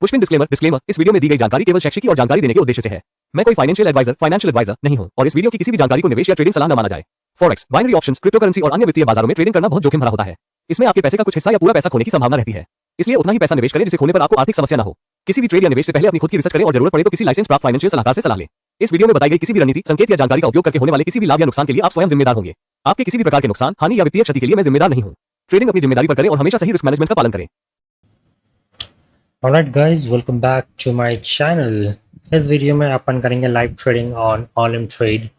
पुष्पिन disclaimer disclaimer इस video में दी गई जानकारी केवल शैक्षिक और जानकारी देने के उद्देश्य से है। मैं कोई फाइनेंशियल एडवाइजर नहीं हूं और इस वीडियो की किसी भी जानकारी को निवेश या ट्रेडिंग सलाह न माना जाए। फॉरेक्स, बाइनरी ऑप्शंस, क्रिप्टोकरेंसी और अन्य वित्तीय बाजारों में ट्रेडिंग करना बहुत जोखिम भरा होता है। इसमें आपके पैसे का कुछ हिस्सा या पूरा पैसा खोने की संभावना रहती है, इसलिए उतना ही पैसा निवेश करें जिसे खोने पर आपको आर्थिक समस्या न हो। किसी भी ट्रेड या निवेश से पहले अपनी खुद की रिसर्च करें और जरूरत पड़े तो किसी लाइसेंस प्राप्त फाइनेंशियल सलाहकार से सलाह लें। इस वीडियो में बताई गई किसी भी रणनीति, संकेत या जानकारी का उपयोग करके होने वाले किसी भी लाभ या नुकसान के लिए आप स्वयं जिम्मेदार होंगे। आपके किसी भी प्रकार के नुकसान, हानि या वित्तीय क्षति के लिए मैं जिम्मेदार नहीं हूं। ट्रेडिंग अपनी जिम्मेदारी पर करें और हमेशा सही रिस्क मैनेजमेंट का पालन करें। Alright guys, welcome back to my channel. इस वीडियो में अपन करेंगे live trading on ऑलम trade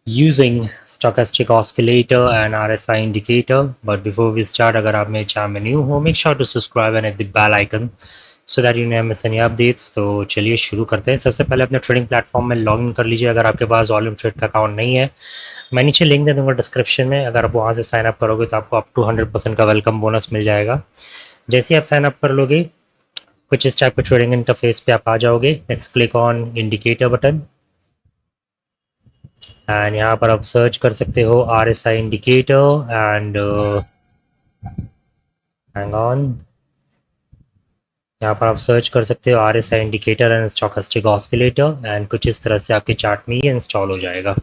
using stochastic oscillator and RSI indicator. But before we start, अगर आप मेरे चैनल में न्यू हो, make sure to subscribe and hit the bell icon so that you never miss any updates. तो चलिए शुरू करते हैं। सबसे पहले अपने ट्रेडिंग प्लेटफॉर्म में लॉग इन कर लीजिए अगर आपके पास ऑलम ट्रेड का अकाउंट नहीं है। मैं नीचे लिंक दे दूँगा डिस्क्रिप्शन में, अगर आप वहाँ से साइन अप करोगे तो आपको अप टू 100% का वेलकम बोनस मिल जाएगा। जैसे ही आप साइन अप कर लोगे कुछ इस टाइप का ट्रेडिंग इंटरफेस पे आप आ जाओगे। Next click on indicator button and यहाँ पर आप सर्च कर सकते हो RSI indicator and hang on, यहाँ पर आप सर्च कर सकते हो RSI indicator and stochastic oscillator and कुछ इस तरह से आपके चार्ट में ये इंस्टॉल हो जाएगा।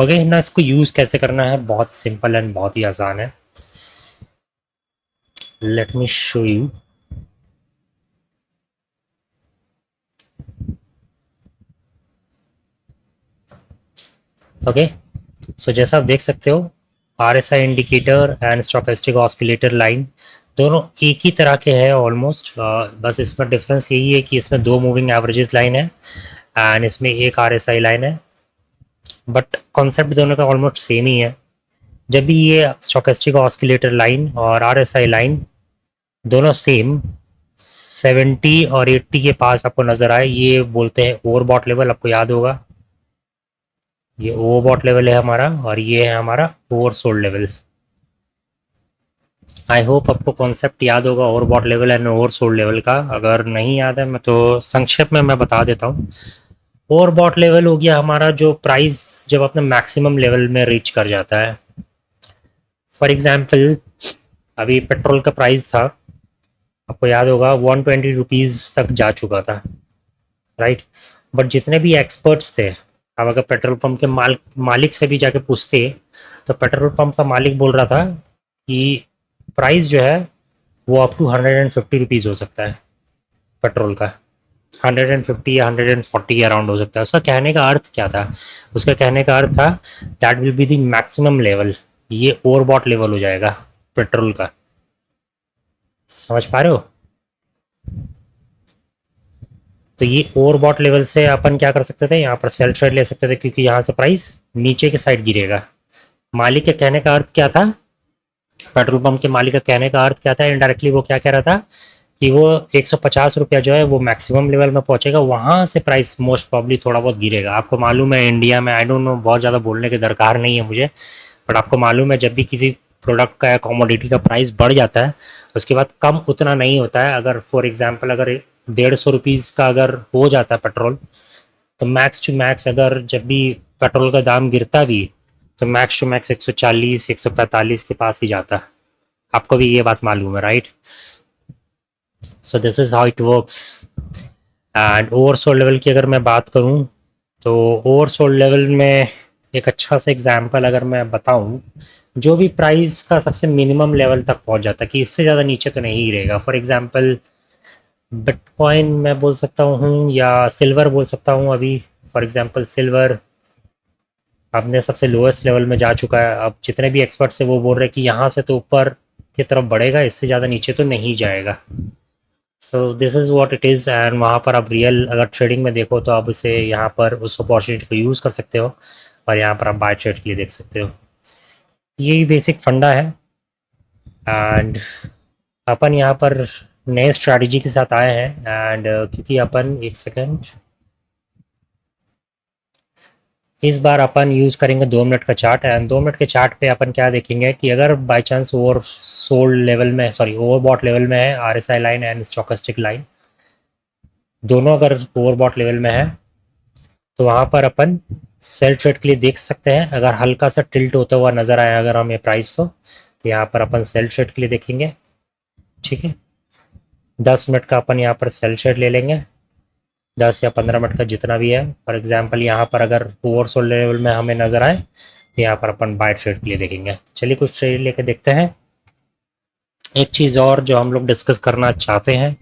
ओके ना, इसको यूज़ कैसे करना है, बहुत सिंपल एंड बहुत ही आसान है। Let me show you. Okay so जैसा आप देख सकते हो RSI indicator and stochastic oscillator line दोनों एक ही तरह के हैं ऑलमोस्ट। बस इसमें डिफरेंस यही है कि इसमें दो मूविंग एवरेजेस लाइन है एंड इसमें एक RSI लाइन है, बट कॉन्सेप्ट दोनों का ऑलमोस्ट सेम ही है। जब भी ये स्टोकेस्टिक ऑस्किलेटर लाइन और RSI लाइन दोनों सेम 70 और 80 के पास आपको नज़र आए, ये बोलते हैं ओवरबॉट लेवल। आपको याद होगा ये ओवरबॉट लेवल है हमारा और ये है हमारा ओवरसोल्ड लेवल। आई होप आपको कॉन्सेप्ट याद होगा overbought level and oversold level का। अगर नहीं याद है मैं तो संक्षेप में मैं बता देता हूँ। ओवरबॉट लेवल हो गया हमारा जो प्राइस जब अपने मैक्सिमम लेवल में रीच कर जाता है। फॉर एग्जाम्पल अभी पेट्रोल का प्राइस था, आपको याद होगा 120 रुपीज़ तक जा चुका था, राइट। बट जितने भी एक्सपर्ट्स थे, अब अगर पेट्रोल पंप के मालिक से भी जाके पूछते तो पेट्रोल पंप का मालिक बोल रहा था कि प्राइस जो है वो अप टू 150 रुपीज़ हो सकता है पेट्रोल का। 150 या 140 अराउंड हो सकता है। उसका कहने का अर्थ क्या था? उसका कहने का अर्थ था that will be the maximum level, ये ओवरबॉट लेवल हो जाएगा पेट्रोल का। समझ पा रहे हो? तो ये ओवरबॉट लेवल से अपन क्या कर सकते थे, यहाँ पर सेल ट्रेड ले सकते थे क्योंकि यहाँ से प्राइस नीचे के साइड गिरेगा। मालिक के कहने का अर्थ क्या था, पेट्रोल पंप के मालिक का कहने का अर्थ क्या था, इनडायरेक्टली वो क्या कह रहा था कि वो 150 रुपया जो है वो मैक्सिमम लेवल में पहुंचेगा, वहाँ से प्राइस मोस्ट प्रॉब्ली थोड़ा बहुत गिरेगा। आपको मालूम है इंडिया में, आई डोंट नो, बहुत ज़्यादा बोलने की दरकार नहीं है मुझे, बट आपको मालूम है जब भी किसी प्रोडक्ट का या कॉमोडिटी का प्राइस बढ़ जाता है उसके बाद कम उतना नहीं होता है। अगर फॉर एग्जांपल अगर 150 रुपीज़ का अगर हो जाता है पेट्रोल, तो मैक्स टू मैक्स अगर जब भी पेट्रोल का दाम गिरता भी तो मैक्स टू मैक्स 140 145 के पास ही जाता है। आपको भी ये बात मालूम है, right. So this is how it works. And oversold level की अगर मैं बात करूँ तो ओवरसोल्ड लेवल में एक अच्छा सा एग्जांपल अगर मैं बताऊं, जो भी प्राइस का सबसे मिनिमम लेवल तक पहुंच जाता है कि इससे ज़्यादा नीचे तो नहीं गिरेगा। फॉर एग्जांपल बिटकॉइन मैं बोल सकता हूँ या सिल्वर बोल सकता हूँ। अभी फॉर एग्जांपल सिल्वर अपने सबसे लोएस्ट लेवल में जा चुका है। अब जितने भी एक्सपर्ट्स हैं वो बोल रहे हैं कि यहाँ से तो ऊपर की तरफ बढ़ेगा, इससे ज़्यादा नीचे तो नहीं जाएगा। So this is what it is. And वहाँ पर आप रियल अगर ट्रेडिंग में देखो तो आप उसे यहाँ पर उस अपॉर्चुनिटी को यूज़ कर सकते हो और यहाँ पर आप बाय ट्रेड के लिए देख सकते हो। यही बेसिक फंडा है। एंड अपन यहाँ पर नए स्ट्रैटेजी के साथ आए हैं एंड क्योंकि अपन एक सेकेंड, इस बार अपन यूज़ करेंगे 2 मिनट का चार्ट। एंड 2 मिनट के चार्ट पे अपन क्या देखेंगे कि अगर बाय चांस ओवरबॉट लेवल में है RSI line and stochastic line दोनों अगर ओवरबॉट लेवल में है तो वहाँ पर अपन सेल ट्रेड के लिए देख सकते हैं। अगर हल्का सा टिल्ट होता हुआ नज़र आया अगर हमें प्राइस तो यहाँ पर अपन सेल ट्रेड के लिए देखेंगे, ठीक है। 10 मिनट का अपन यहाँ पर सेल ट्रेड ले लेंगे, 10 या 15 मिनट का जितना भी है। फॉर एग्जांपल यहाँ पर अगर ओवरसोल्ड लेवल में हमें नज़र आए तो यहाँ पर अपन बाय ट्रेड के लिए देखेंगे। चलिए कुछ ट्रेड लेके देखते हैं। एक चीज़ और जो हम लोग डिस्कस करना चाहते हैं,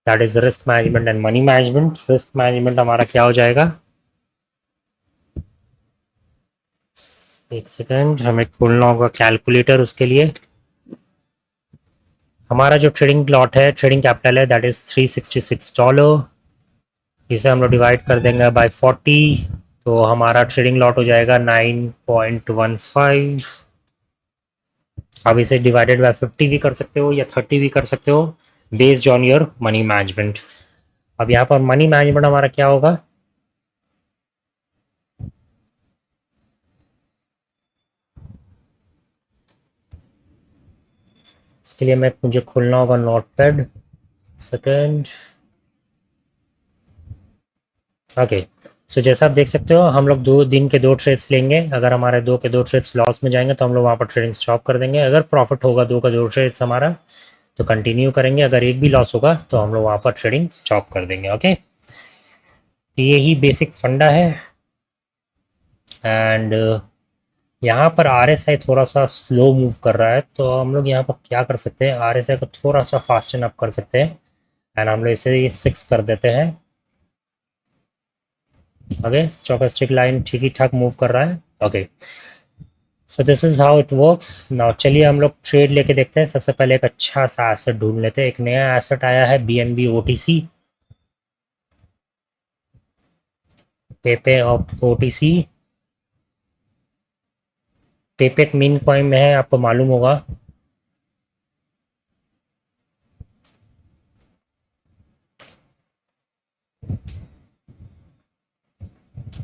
that is risk management and money management. Risk management हमारा क्या हो जाएगा, एक सेकेंड, हमें खोलना होगा कैलकुलेटर। उसके लिए हमारा जो ट्रेडिंग लॉट है, ट्रेडिंग कैपिटल है, दैट इज़ $366। इसे हम लोग डिवाइड कर देंगे बाय 40, तो हमारा ट्रेडिंग लॉट हो जाएगा 9.15। अब इसे डिवाइडेड बाय 50 भी कर सकते हो या 30 भी कर सकते हो, based on your money management. अब यहाँ पर मनी मैनेजमेंट हमारा क्या होगा, इसके लिए मुझे खोलना होगा नोटपैड। Second, okay. सो जैसा आप देख सकते हो, हम लोग 2 दिन के 2 ट्रेड्स लेंगे। अगर हमारे 2 के 2 ट्रेड्स लॉस में जाएंगे तो हम लोग वहाँ पर ट्रेडिंग स्टॉप कर देंगे। अगर प्रॉफिट होगा 2 का 2 ट्रेड्स हमारा तो कंटिन्यू करेंगे। अगर एक भी लॉस होगा तो हम लोग वहाँ पर ट्रेडिंग स्टॉप कर देंगे। ओके, यही बेसिक फंडा है। एंड यहाँ पर RSI थोड़ा सा स्लो मूव कर रहा है, तो हम लोग यहाँ पर क्या कर सकते हैं, RSI को थोड़ा सा फास्टन अप कर सकते हैं। एंड हम लोग इसे 6 कर देते हैं। ओके, स्टोकेस्टिक लाइन ठीक ही ठाक मूव कर रहा है। Okay, so this is how it works now. चलिए हम लोग ट्रेड लेके देखते हैं। सबसे पहले एक अच्छा सा एसेट ढूंढ लेते हैं। एक नया एसेट आया है, BNB OTC, पेपे ऑफ OTC। पेपे एक मीन कॉइन में है, आपको मालूम होगा।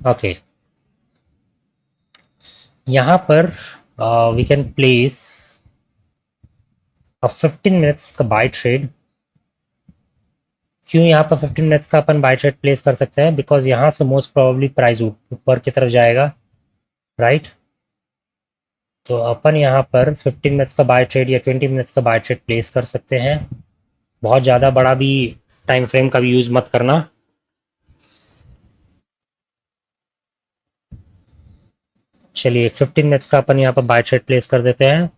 ओके, यहाँ पर वी कैन प्लेस 15 मिनट्स का बाय ट्रेड। क्यों यहाँ पर 15 मिनट्स का अपन बाय ट्रेड प्लेस कर सकते हैं, बिकॉज यहाँ से मोस्ट प्रोबेबली प्राइस ऊपर की तरफ जाएगा, राइट। तो अपन यहाँ पर 15 मिनट्स का बाय ट्रेड या 20 मिनट्स का बाय ट्रेड प्लेस कर सकते हैं। बहुत ज़्यादा बड़ा भी टाइम फ्रेम का भी यूज़ मत करना। चलिए 15 मिनट्स का अपन यहाँ पर बाय ट्रेड प्लेस कर देते हैं।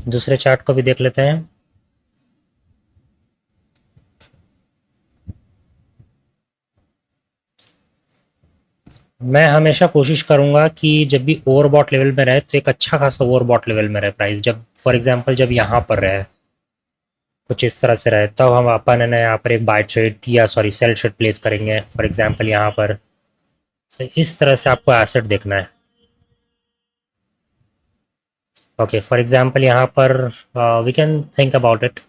दूसरे चार्ट को भी देख लेते हैं। मैं हमेशा कोशिश करूंगा कि जब भी ओवरबॉट लेवल में रहे तो एक अच्छा खासा ओवरबॉट लेवल में रहे प्राइस। जब फॉर एग्जांपल जब यहाँ पर रहे, कुछ इस तरह से रहे, तब हम अपन है ना यहाँ पर एक बाय ट्रेड या सॉरी सेल ट्रेड प्लेस करेंगे। फॉर एग्जांपल यहाँ पर इस तरह से आपको एसेट देखना है। ओके, फॉर एग्जांपल यहाँ पर we can think about it.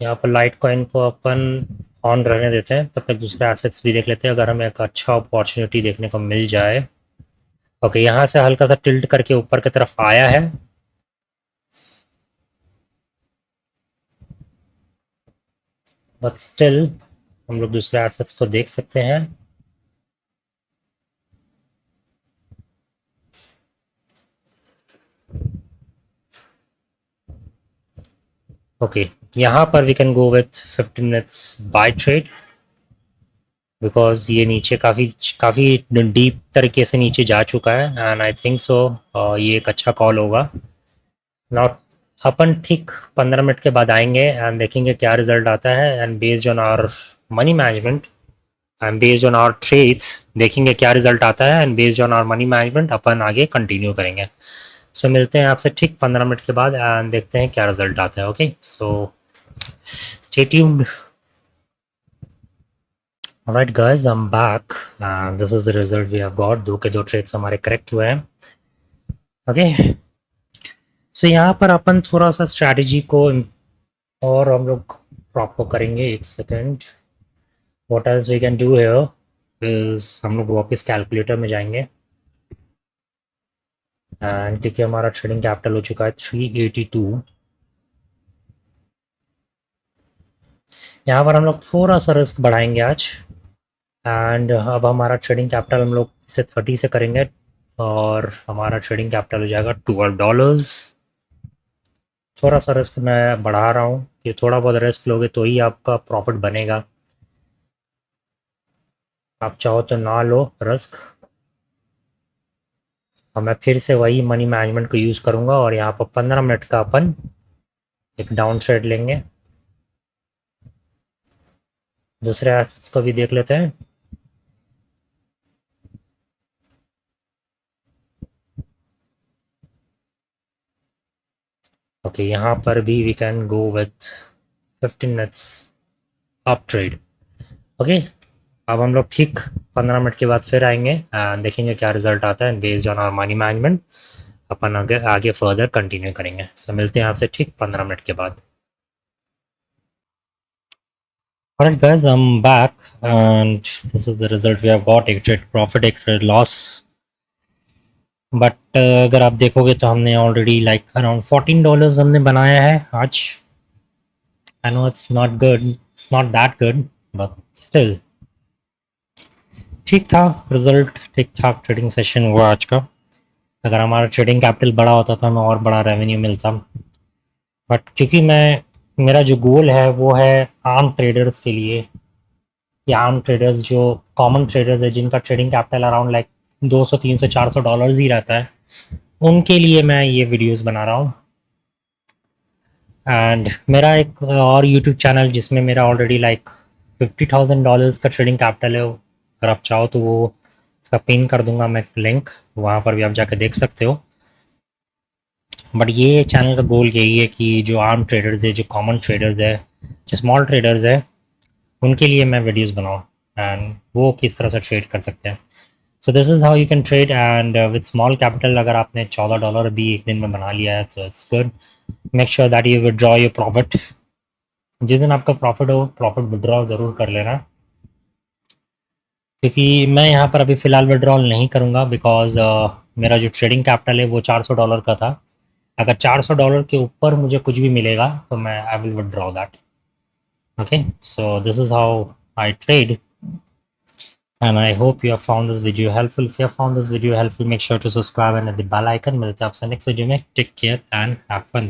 यहाँ पर लाइट कॉइन को अपन ऑन रहने देते हैं, तब तक दूसरे एसेट्स भी देख लेते हैं अगर हमें एक अच्छा अपॉर्चुनिटी देखने को मिल जाए। ओके, यहाँ से हल्का सा टिल्ट करके ऊपर की तरफ आया है। बट स्टिल हम लोग दूसरे एसेट्स को देख सकते हैं। ओके, यहाँ पर we can go with 15 minutes by trade, because ये नीचे काफ़ी काफ़ी डीप तरीके से नीचे जा चुका है एंड आई थिंक सो ये एक अच्छा कॉल होगा। नॉट अपन ठीक 15 मिनट के बाद आएंगे एंड देखेंगे क्या रिजल्ट आता है। And based on our money management and based on our trades देखेंगे क्या रिजल्ट आता है। And based on our money management अपन आगे कंटिन्यू करेंगे। सो मिलते हैं आपसे ठीक 15 मिनट के बाद एंड देखते हैं क्या रिजल्ट आता है। Okay, so stay tuned. Alright guys, I'm back and this is the result we have got। 2 के 2 ट्रेड्स हमारे करेक्ट हुए हैं। ओके, सो यहाँ पर अपन थोड़ा सा स्ट्रैटेजी को और हम लोग प्रॉपर करेंगे। एक second, what else we can do here is हम लोग वापस कैलकुलेटर में जाएंगे एंड क्योंकि हमारा ट्रेडिंग कैपिटल हो चुका है 382, यहाँ पर हम लोग थोड़ा सा रिस्क बढ़ाएंगे आज। एंड अब हमारा ट्रेडिंग कैपिटल हम लोग इसे 30 से करेंगे। और हमारा ट्रेडिंग कैपिटल हो जाएगा $12। थोड़ा सा रिस्क मैं बढ़ा रहा हूँ कि थोड़ा बहुत रिस्क लोगे तो ही आपका प्रॉफिट बनेगा, आप चाहो तो ना लो रिस्क। और मैं फिर से वही मनी मैनेजमेंट को यूज़ करूँगा और यहाँ पर 15 मिनट का अपन एक डाउन ट्रेड लेंगे। दूसरे एसेट्स को भी देख लेते हैं। ओके, यहाँ पर भी we can go with 15 minutes up trade. Okay, अब हम लोग ठीक 15 मिनट के बाद फिर आएंगे एंड देखेंगे क्या रिजल्ट आता है। Based on our money management अपन आगे आगे फर्दर कंटिन्यू करेंगे। सो मिलते हैं आपसे ठीक 15 मिनट के बाद। Alright guys, I'm back and this is the result we have got, एक trade profit एक trade loss। बट अगर आप देखोगे तो हमने ऑलरेडी लाइक अराउंड $14 हमने बनाया है आज। I know it's not good, it's not that good, but still ठीक था रिजल्ट, ठीक ठाक ट्रेडिंग सेशन हुआ आज का। अगर हमारा ट्रेडिंग कैपिटल बड़ा होता तो हमें और बड़ा रेवेन्यू मिलता, बट क्योंकि मेरा जो गोल है वो है आर्म ट्रेडर्स के लिए, या आर्म ट्रेडर्स जो कॉमन ट्रेडर्स है जिनका ट्रेडिंग कैपिटल अराउंड लाइक $200-300-400 ही रहता है, उनके लिए मैं ये वीडियोस बना रहा हूँ। एंड मेरा एक और यूट्यूब चैनल जिसमें मेरा ऑलरेडी लाइक $50,000 का ट्रेडिंग कैपिटल है, अगर आप चाहो तो वो इसका पिन कर दूंगा मैं लिंक, वहाँ पर भी आप जाकर देख सकते हो। बट ये चैनल का गोल यही है कि जो आर्म ट्रेडर्स है, जो कॉमन ट्रेडर्स है, जो स्मॉल ट्रेडर्स है, उनके लिए मैं वीडियोस बनाऊँ एंड वो किस तरह से ट्रेड कर सकते हैं। So this is how you can trade and with small capital अगर आपने $14 भी एक दिन में बना लिया है तो it's good. Make sure that you withdraw your profit. जिस दिन आपका प्रॉफिट हो, प्रॉफिट विड्रॉ ज़रूर कर लेना, क्योंकि मैं यहाँ पर अभी फ़िलहाल विड्रॉल नहीं करूँगा बिकॉज मेरा जो ट्रेडिंग कैपिटल है वो $400 का था। अगर $400 के ऊपर मुझे कुछ भी मिलेगा तो मैं I will withdraw that. Okay, so this is how I trade and I hope you have found this video helpful. If you have found this video helpful, make sure to subscribe and hit the bell icon. मिलते हैं आपसे next video में। Take care and have fun.